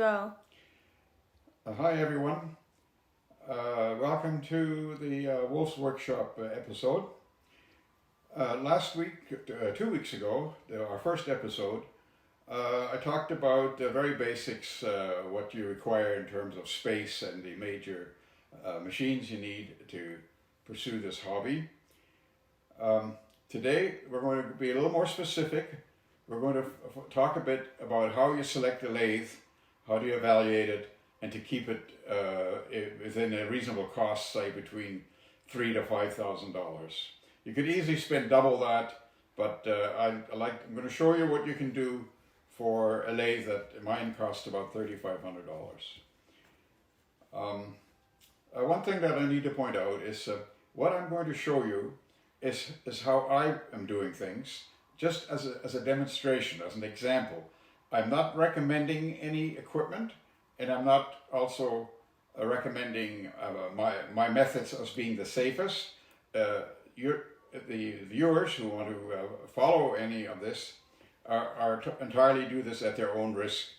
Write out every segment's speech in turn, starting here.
Go. Hi everyone. Welcome to the Wolf's Workshop episode. Last week, 2 weeks ago, our first episode, I talked about the very basics, what you require in terms of space and the major machines you need to pursue this hobby. Today we're going to be a little more specific. We're going to talk a bit about how you select a lathe, how do you evaluate it, and to keep it within a reasonable cost, say between $3,000 to $5,000. You could easily spend double that, but I'm going to show you what you can do for a lathe that mine cost about $3,500. One thing that I need to point out is what I'm going to show you is how I am doing things, just as a demonstration, as an example. I'm not recommending any equipment, and I'm not also recommending my methods as being the safest. The viewers who want to follow any of this are entirely do this at their own risk.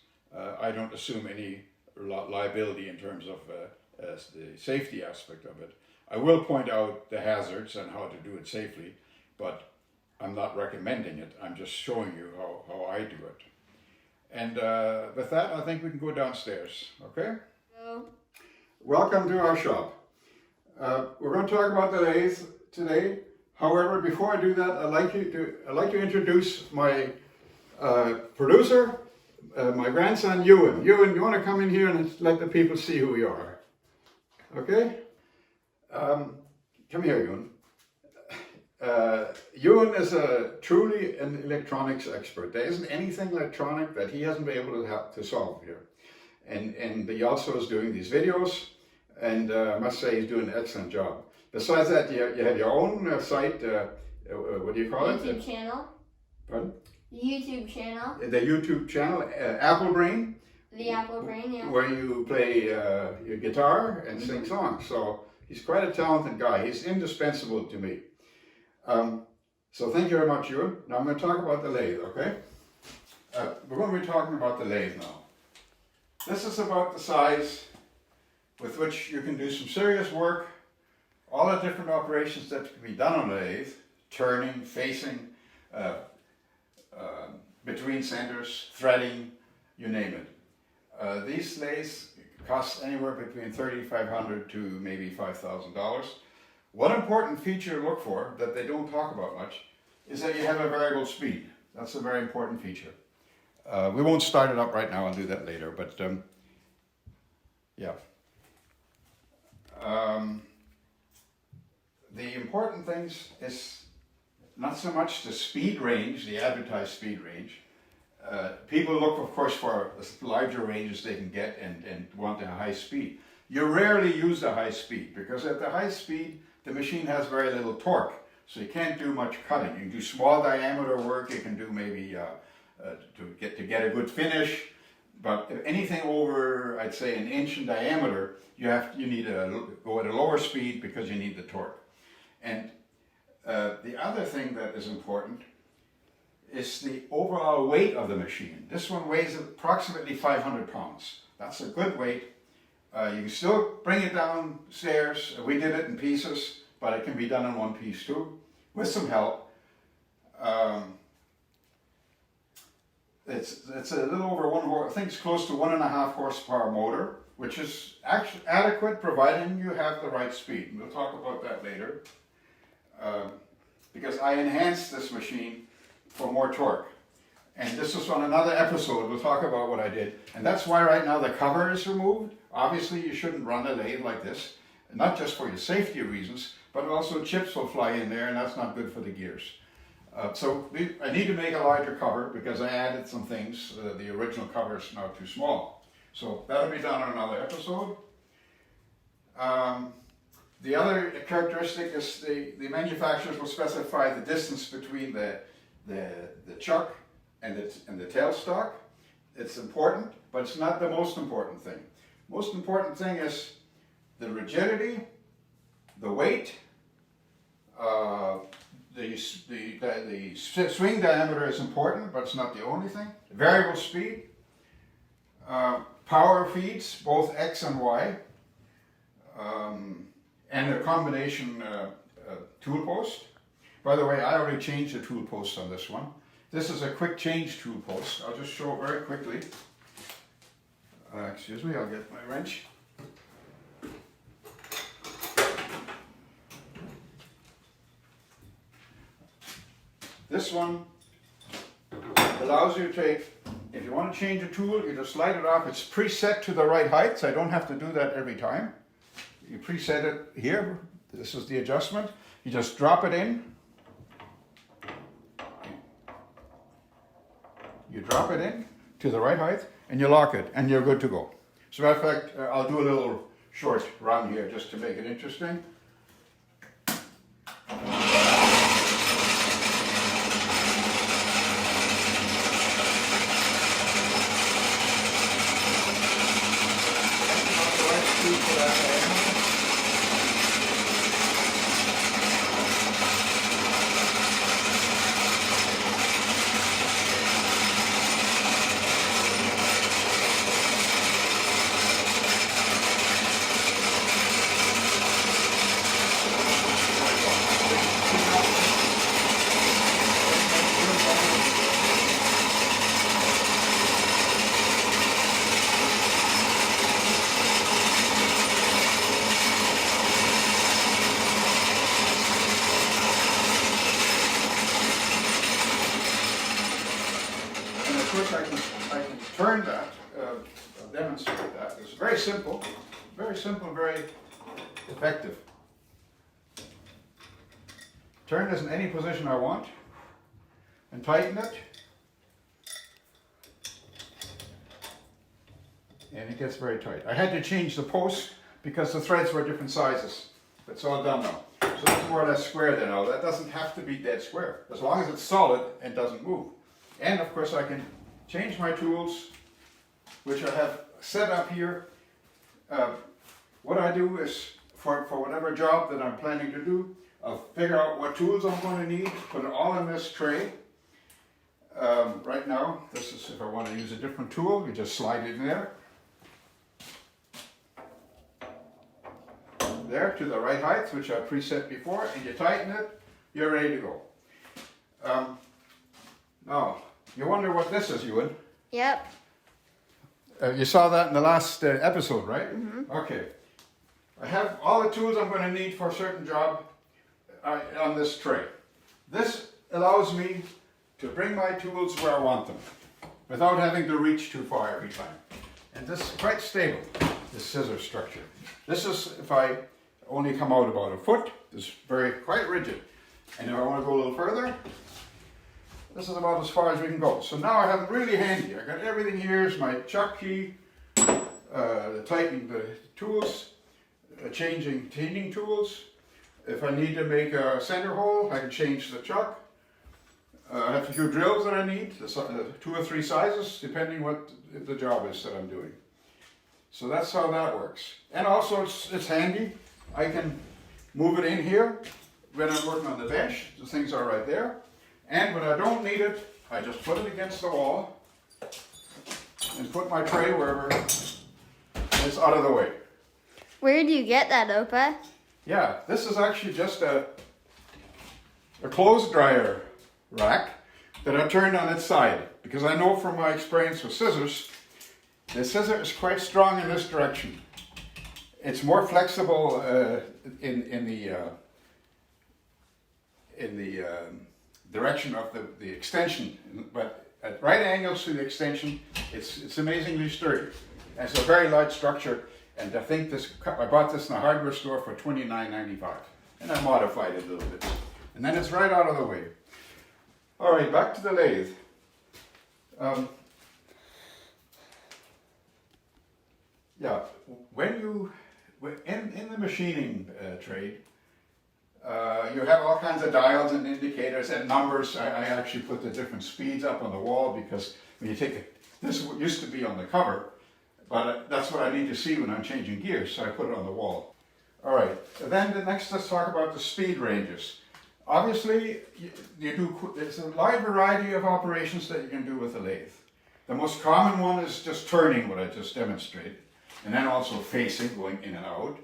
I don't assume any liability in terms of the safety aspect of it. I will point out the hazards and how to do it safely, but I'm not recommending it. I'm just showing you how I do it. And with that, I think we can go downstairs, okay? Go. Welcome to our shop. We're going to talk about the lathe today. However, before I do that, I'd like to introduce my producer, my grandson, Ewan. Ewan, you want to come in here and let the people see who we are? Okay? Come here, Ewan. Ewan is truly an electronics expert. There isn't anything electronic that he hasn't been able to solve here. And he also is doing these videos, and I must say he's doing an excellent job. Besides that, you have your own site, what do you call it? YouTube channel. Pardon? YouTube channel. The YouTube channel, Apple Brain. The Apple Brain, yeah. Where you play your guitar and sing songs. So he's quite a talented guy. He's indispensable to me. So thank you very much, Ewan. Now I'm going to talk about the lathe, okay? We're going to be talking about the lathe now. This is about the size with which you can do some serious work, all the different operations that can be done on a lathe, turning, facing, between centers, threading, you name it. These lathes cost anywhere between $3,500 to maybe $5,000. One important feature to look for that they don't talk about much is that you have a variable speed. That's a very important feature. We won't start it up right now, I'll do that later, but yeah. The important things is not so much the speed range, the advertised speed range. People look, of course, for the larger ranges they can get and want a high speed. You rarely use the high speed because at the high speed, the machine has very little torque, so you can't do much cutting. You can do small diameter work, you can do maybe to get a good finish, but if anything over, I'd say, 1 inch in diameter, you need to go at a lower speed because you need the torque. And the other thing that is important is the overall weight of the machine. This one weighs approximately 500 pounds. That's a good weight. You can still bring it downstairs. We did it in pieces, but it can be done in one piece too, with some help. It's a little over I think it's close to 1.5 horsepower motor, which is actually adequate providing you have the right speed. We'll talk about that later. Because I enhanced this machine for more torque. And this is on another episode, we'll talk about what I did. And that's why right now the cover is removed. Obviously you shouldn't run a lathe like this, not just for your safety reasons, but also chips will fly in there and that's not good for the gears. So I need to make a larger cover because I added some things. The original cover is now too small. So that'll be done on another episode. The other characteristic is the manufacturers will specify the distance between the chuck and the tailstock. It's important, but it's not the most important thing. Most important thing is the rigidity, the weight, the swing diameter is important, but it's not the only thing. Variable speed, power feeds, both X and Y, and a combination tool post. By the way, I already changed the tool post on this one. This is a quick change tool post. I'll just show very quickly. Excuse me, I'll get my wrench. This one allows you to take, if you want to change a tool, you just slide it off. It's preset to the right height, so I don't have to do that every time. You preset it here. This is the adjustment. You just drop it in. You drop it in to the right height and you lock it and you're good to go. So matter of fact, I'll do a little short run here just to make it interesting. I can turn that, I'll demonstrate that. It's very simple, very effective. Turn this in any position I want and tighten it. And it gets very tight. I had to change the post because the threads were different sizes. It's all done now. So it's more or less square there now. That doesn't have to be dead square, as long as it's solid and doesn't move. And of course I can change my tools, which I have set up here. What I do is, for whatever job that I'm planning to do, I'll figure out what tools I'm going to need, put it all in this tray. Right now, this is if I want to use a different tool, you just slide it in there. There to the right height, which I preset before, and you tighten it, you're ready to go. Now, you wonder what this is, Ewan? Yep. You saw that in the last episode, right? Mm-hmm. Okay. I have all the tools I'm going to need for a certain job on this tray. This allows me to bring my tools where I want them without having to reach too far every time. And this is quite stable, this scissor structure. This is if I only come out about a foot, it's quite rigid. And if I want to go a little further, this is about as far as we can go. So now I have it really handy. I got everything here. Here's my chuck key, tightening the tools, changing cleaning tools. If I need to make a center hole, I can change the chuck. I have a few drills that I need, 2 or 3 sizes, depending what the job is that I'm doing. So that's how that works. And also it's handy. I can move it in here when I'm working on the bench. The things are right there. And when I don't need it, I just put it against the wall and put my tray wherever it's out of the way. Where do you get that, Opa? Yeah, this is actually just a clothes dryer rack that I turned on its side, because I know from my experience with scissors, the scissor is quite strong in this direction. It's more flexible in the direction of the extension, but at right angles to the extension, it's amazingly sturdy. And it's a very light structure, and I think I bought this in a hardware store for $29.95, and I modified it a little bit. And then it's right out of the way. All right, back to the lathe. Yeah, in the machining trade, you have all kinds of dials and indicators and numbers. I actually put the different speeds up on the wall because when you take it, this used to be on the cover, but that's what I need to see when I'm changing gears, so I put it on the wall. All right, then next let's talk about the speed ranges. Obviously, there's a wide variety of operations that you can do with the lathe. The most common one is just turning, what I just demonstrated, and then also facing, going in and out.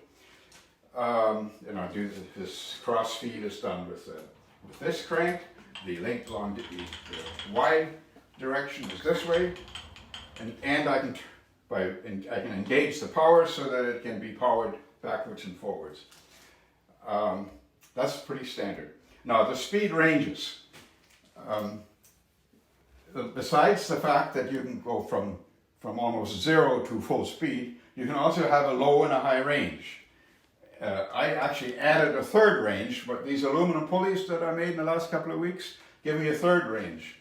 And I do this cross feed is done with this crank. The length along the Y direction is this way, and I can engage the power so that it can be powered backwards and forwards. That's pretty standard. Now the speed ranges. Besides the fact that you can go from almost zero to full speed, you can also have a low and a high range. I actually added a third range, but these aluminum pulleys that I made in the last couple of weeks give me a third range.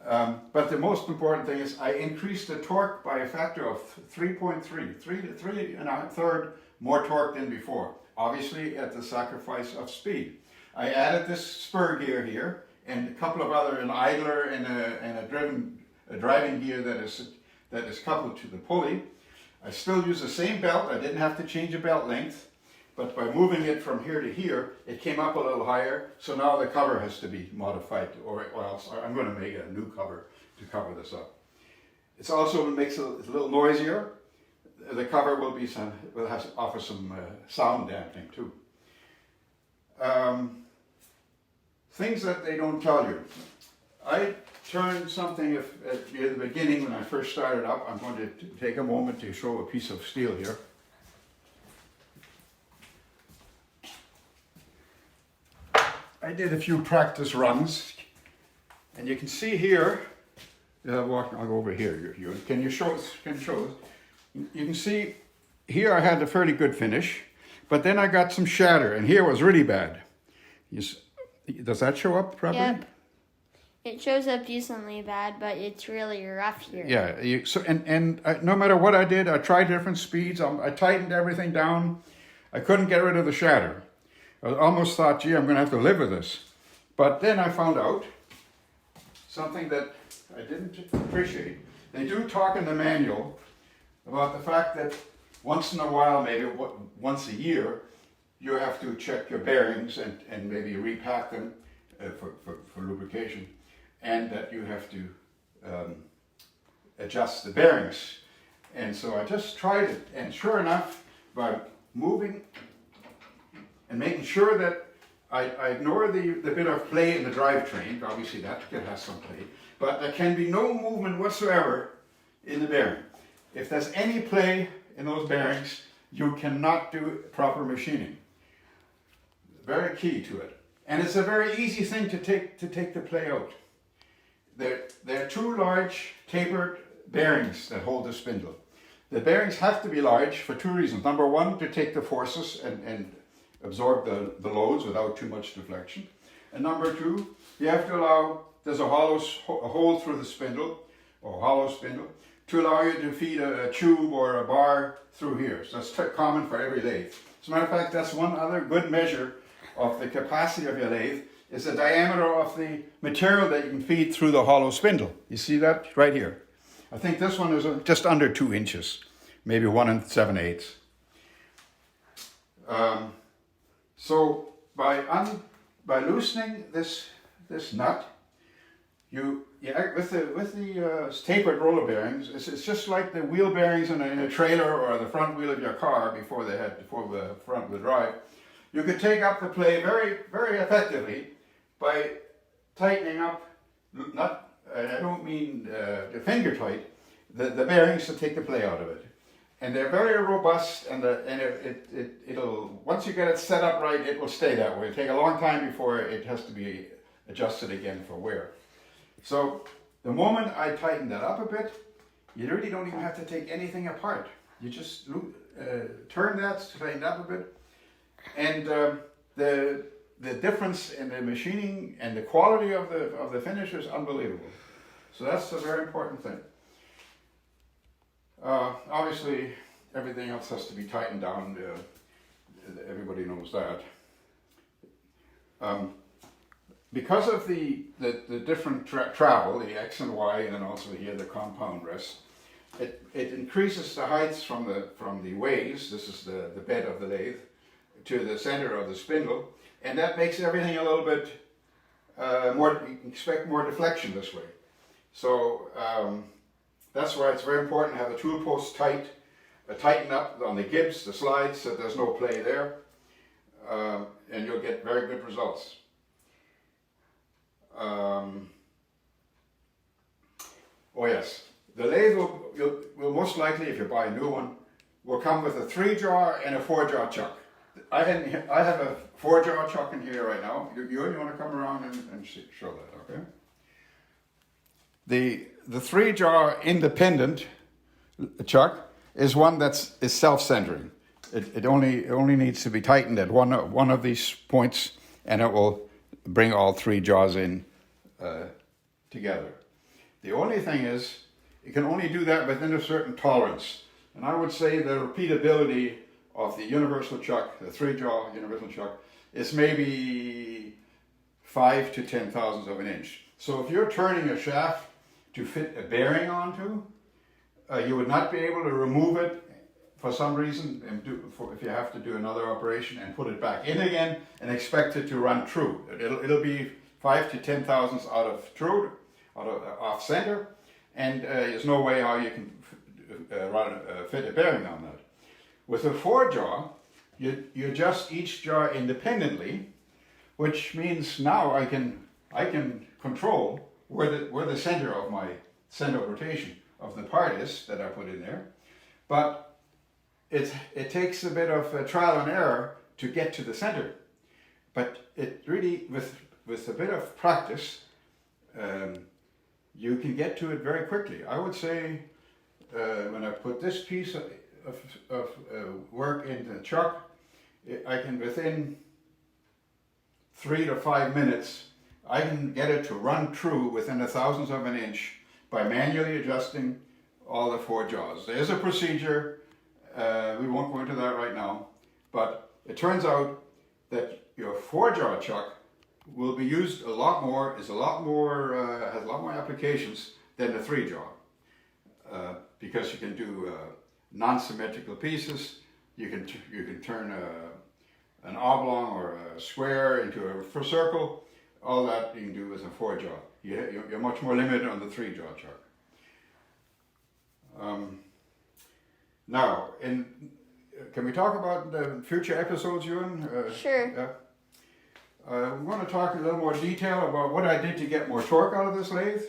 But the most important thing is I increased the torque by a factor of 3.3, 3 and a third more torque than before, obviously at the sacrifice of speed. I added this spur gear here and a couple of other, an idler and a driving gear that is coupled to the pulley. I still use the same belt. I didn't have to change the belt length, but by moving it from here to here, it came up a little higher. So now the cover has to be modified, or else I'm going to make a new cover to cover this up. It also makes it a little noisier. The cover will offer some sound dampening too. Things that they don't tell you. I turned something at the beginning when I first started up. I'm going to take a moment to show a piece of steel here. I did a few practice runs, and you can see here. I'll go over here. Can you show us? You can see here I had a fairly good finish, but then I got some shatter, and here was really bad. Does that show up properly? Yep. It shows up decently bad, but it's really rough here. Yeah. No matter what I did, I tried different speeds. I tightened everything down. I couldn't get rid of the shatter. I almost thought, gee, I'm going to have to live with this. But then I found out something that I didn't appreciate. They do talk in the manual about the fact that once in a while, maybe once a year, you have to check your bearings and maybe repack them for lubrication, and that you have to adjust the bearings. And so I just tried it, and sure enough, by moving and making sure that I ignore the bit of play in the drivetrain, obviously that has some play, but there can be no movement whatsoever in the bearing. If there's any play in those bearings, you cannot do proper machining. Very key to it. And it's a very easy thing to take the play out. There are two large tapered bearings that hold the spindle. The bearings have to be large for two reasons. Number one, to take the forces and absorb the loads without too much deflection. And number two, you have to allow, there's a hole through the spindle, or hollow spindle, to allow you to feed a tube or a bar through here. So that's common for every lathe. As a matter of fact, that's one other good measure of the capacity of your lathe, is the diameter of the material that you can feed through the hollow spindle. You see that right here? I think this one is just under 2 inches, maybe 1 7/8. So by loosening this nut, with the tapered roller bearings, it's just like the wheel bearings in a trailer or the front wheel of your car before the front wheel drive. You could take up the play very, very effectively by tightening up, I don't mean the finger tight, the bearings to take the play out of it. And they're very robust, and it'll, once you get it set up right, it will stay that way. It'll take a long time before it has to be adjusted again for wear. So the moment I tighten that up a bit, you really don't even have to take anything apart. You just turn that, tighten it up a bit, and the difference in the machining and the quality of the finish is unbelievable. So that's a very important thing. Obviously, everything else has to be tightened down. Everybody knows that. Because of the different travel, the X and Y, and then also here the compound rest, it increases the heights from the ways, this is the bed of the lathe, to the center of the spindle, and that makes everything a little bit more, you can expect more deflection this way. So That's why it's very important to have the tool post tight, tighten up on the gibs, the slides, so there's no play there, and you'll get very good results. Oh yes, the lathe will most likely, if you buy a new one, will come with a 3-jaw and a 4-jaw chuck. I have a 4-jaw chuck in here right now. You want to come around and show that, okay? The 3-jaw independent chuck is one is self-centering. It only needs to be tightened at one of these points, and it will bring all 3 jaws in together. The only thing is, it can only do that within a certain tolerance. And I would say the repeatability of the universal chuck, the 3-jaw universal chuck, is maybe 5 to 10 thousandths of an inch. So if you're turning a shaft to fit a bearing onto, you would not be able to remove it for some reason, and if you have to do another operation and put it back in again and expect it to run true. It'll be 5 to 10 thousandths out of true, off center, and there's no way how you can fit a bearing on that. With a 4-jaw, you adjust each jaw independently, which means now I can control where the center of my center of rotation of the part is that I put in there, but it takes a bit of trial and error to get to the center. But it really, with a bit of practice, you can get to it very quickly. I would say when I put this piece of work in the chuck, I can, within 3 to 5 minutes, I can get it to run true within a thousandth of an inch by manually adjusting all the 4 jaws. There's a procedure, we won't go into that right now, but it turns out that your 4-jaw chuck will be used a lot more, has a lot more applications than the 3-jaw. Because you can do non-symmetrical pieces, you can turn an oblong or a square into a circle. All that you can do with a 4-jaw. You're much more limited on the 3-jaw chuck. Now, can we talk about the future episodes, Ewan? Sure. I'm going to talk in a little more detail about what I did to get more torque out of this lathe.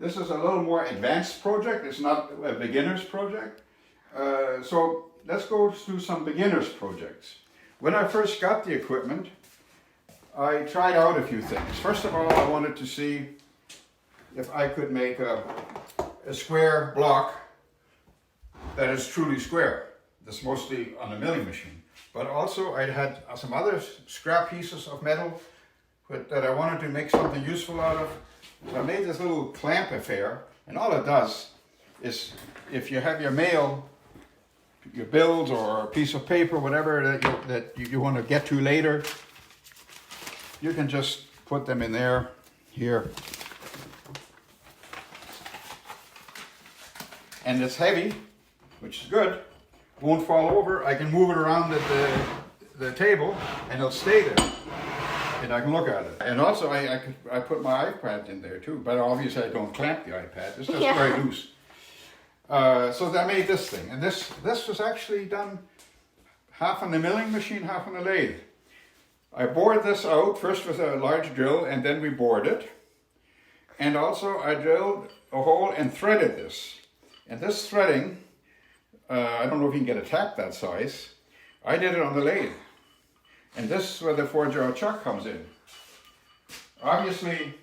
This is a little more advanced project. It's not a beginner's project. So let's go through some beginner's projects. When I first got the equipment, I tried out a few things. First of all, I wanted to see if I could make a square block that is truly square. That's mostly on a milling machine. But also I had some other scrap pieces of metal that I wanted to make something useful out of. So I made this little clamp affair, and all it does is, if you have your mail, your bills or a piece of paper, whatever that you want to get to later, you can just put them in there, here. And it's heavy, which is good. Won't fall over. I can move it around the table and it'll stay there. And I can look at it. And also I put my iPad in there too, but obviously I don't clamp the iPad. It's just very loose. So I made this thing. And this was actually done half on the milling machine, half on the lathe. I bored this out first with a large drill, and then we bored it. And also I drilled a hole and threaded this. And this threading, I don't know if you can get a tap that size. I did it on the lathe. And this is where the 4-jaw chuck comes in. Obviously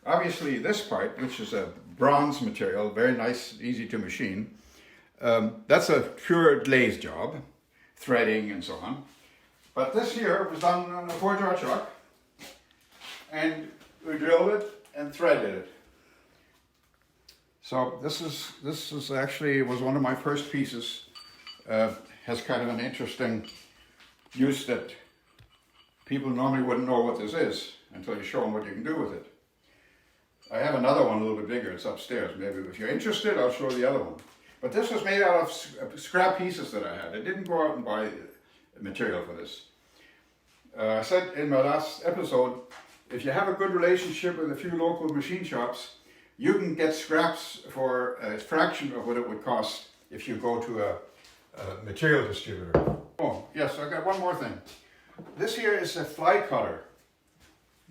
this part, which is a bronze material, very nice, easy to machine, that's a pure lathe job, threading and so on. But this here was done on a 4-jaw chuck, and we drilled it and threaded it. So this is actually was one of my first pieces. Has kind of an interesting use that people normally wouldn't know what this is until you show them what you can do with it. I have another one a little bit bigger. It's upstairs. Maybe if you're interested, I'll show the other one. But this was made out of scrap pieces that I had. I didn't go out and buy material for this. I said in my last episode, if you have a good relationship with a few local machine shops, you can get scraps for a fraction of what it would cost if you go to a material distributor. Oh, yes, I got one more thing. This here is a fly cutter.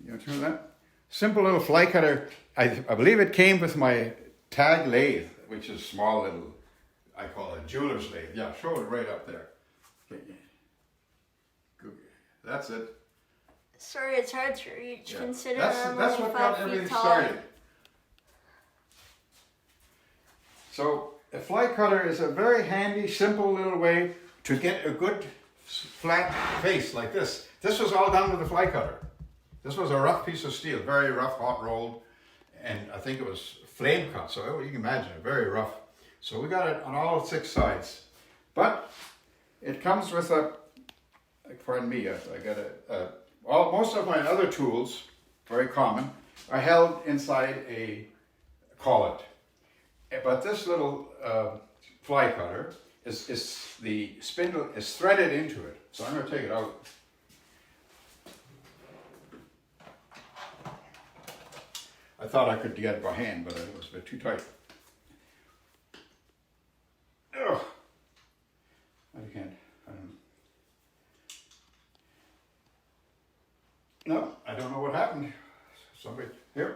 You know that? Simple little fly cutter. I believe it came with my tag lathe, which is small little, I call it jeweler's lathe. Yeah, show it right up there. Okay. Good. That's it. Sorry, it's hard to reach, Yeah. considering That's I'm what only got 5 everything feet tall. started. So a fly cutter is a very handy, simple little way to get a good flat face like this. This was all done with a fly cutter. This was a rough piece of steel, very rough, hot rolled, and I think it was flame cut, so you can imagine it, very rough. So we got it on all 6 sides. But it comes with a, pardon me, I got most of my other tools, very common, are held inside a collet. But this little fly cutter is the spindle is threaded into it. So I'm going to take it out. I thought I could get it by hand, but it was a bit too tight. Ugh. I can't. No, I don't know what happened. Somebody here.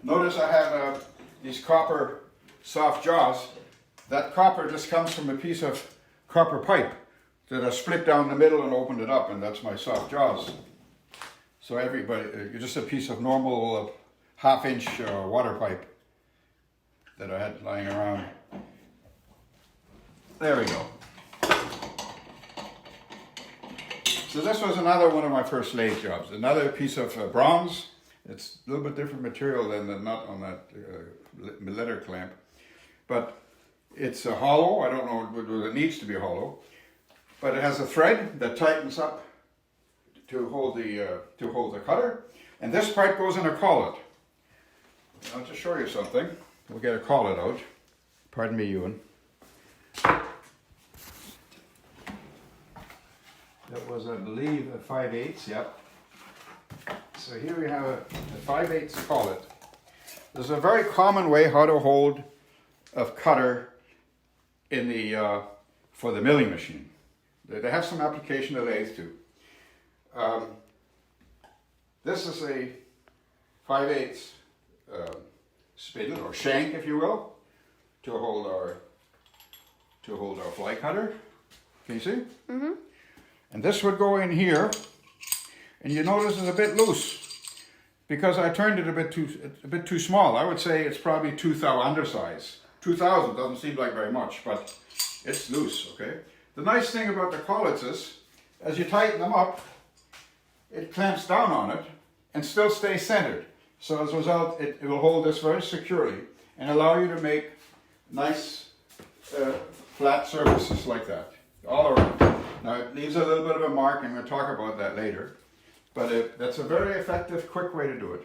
Notice I have these copper soft jaws. That copper just comes from a piece of copper pipe that I split down the middle and opened it up, and that's my soft jaws. So everybody, just a piece of normal half-inch water pipe that I had lying around. There we go. So this was another one of my first lathe jobs. Another piece of bronze. It's a little bit different material than the nut on that letter clamp. But it's hollow. I don't know whether it needs to be hollow. But it has a thread that tightens up to hold the cutter. And this part goes in a collet. I'll just show you something. We'll get a collet out. Pardon me, Ewan. That was, I believe, a 5/8, yep. So here we have a 5/8 collet. There's a very common way how to hold a cutter in the for the milling machine. They have some application to lathe too. This is a 5/8 spindle or shank, if you will, to hold our fly cutter. Can you see? Mm-hmm. And this would go in here, and you notice it's a bit loose because I turned it a bit too small. I would say it's probably 2,000 undersize. 2,000 doesn't seem like very much, but it's loose. Okay. The nice thing about the collets is, as you tighten them up, it clamps down on it and still stays centered. So as a result, it will hold this very securely and allow you to make nice flat surfaces like that all around. Now it leaves a little bit of a mark, and we'll talk about that later. But that's a very effective, quick way to do it.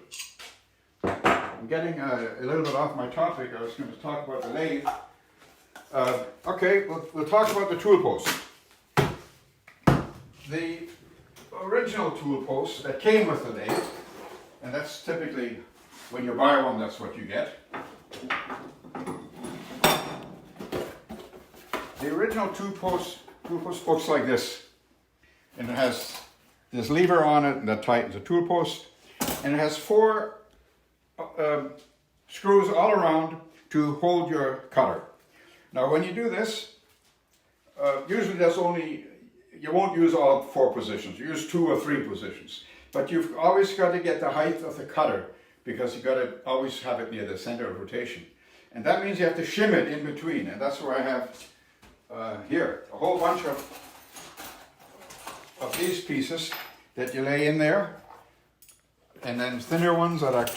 I'm getting a little bit off my topic. I was going to talk about the lathe. Okay, we'll talk about the tool post. The original tool post that came with the lathe, and that's typically when you buy one, that's what you get. The original tool post looks like this, and it has this lever on it that tightens the tool post, and it has 4 screws all around to hold your cutter. Now when you do this, usually you won't use all 4 positions, you use 2 or 3 positions, but you've always got to get the height of the cutter because you've got to always have it near the center of rotation. And that means you have to shim it in between, and that's where I have here a whole bunch of these pieces that you lay in there, and then thinner ones that are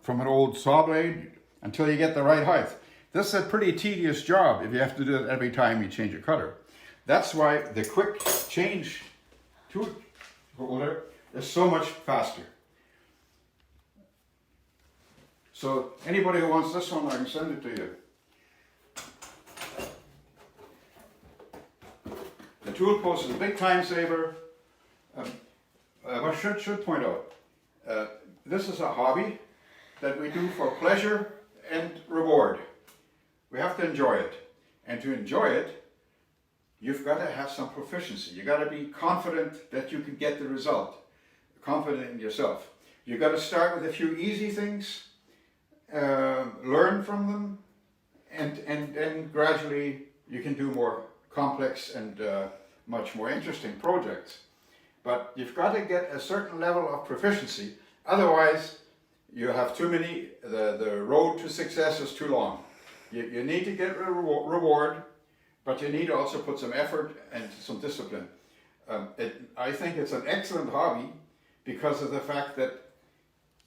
from an old saw blade until you get the right height. This is a pretty tedious job if you have to do it every time you change your cutter. That's why the quick change tool holder is so much faster. So anybody who wants this one, I can send it to you. The tool post is a big time saver. I should point out, This is a hobby that we do for pleasure and reward. We have to enjoy it. And to enjoy it, you've got to have some proficiency. You've got to be confident that you can get the result. Confident in yourself. You've got to start with a few easy things, learn from them, and gradually you can do more complex and much more interesting projects. But you've got to get a certain level of proficiency, otherwise you have too many, the road to success is too long. You need to get a reward, but you need to also put some effort and some discipline. I think it's an excellent hobby because of the fact that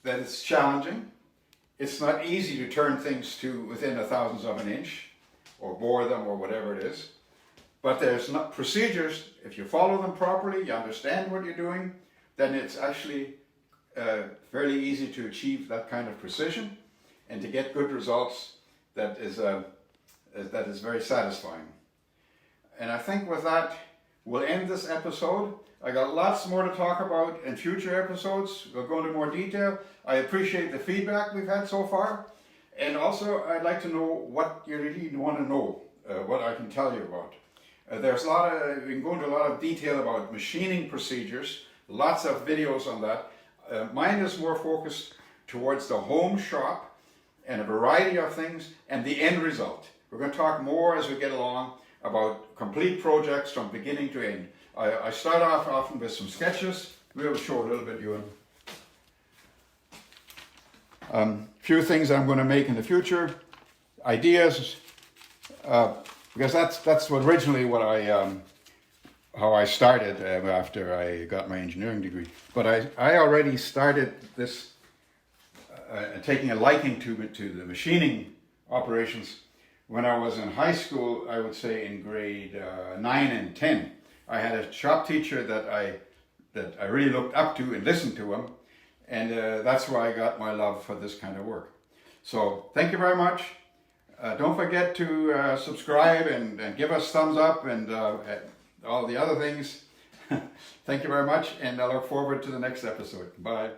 it's challenging. It's not easy to turn things to within a thousandth of an inch or bore them or whatever it is. But there's not procedures. If you follow them properly, you understand what you're doing, then it's actually fairly easy to achieve that kind of precision and to get good results that is very satisfying. And I think with that, we'll end this episode. I got lots more to talk about in future episodes. We'll go into more detail. I appreciate the feedback we've had so far. And also, I'd like to know what you really want to know, what I can tell you about. There's a lot of, we can go into a lot of detail about machining procedures, lots of videos on that. Mine is more focused towards the home shop and a variety of things and the end result. We're going to talk more as we get along about complete projects from beginning to end. I start off often with some sketches. We'll show a little bit, Ewan. Few things I'm going to make in the future, ideas, because that's what originally what how I started after I got my engineering degree. But I already started this taking a liking to the machining operations when I was in high school. I would say in grade 9 and 10. I had a shop teacher that I really looked up to and listened to him, and that's where I got my love for this kind of work. So thank you very much. Don't forget to subscribe and give us thumbs up and all the other things. Thank you very much, and I look forward to the next episode. Bye.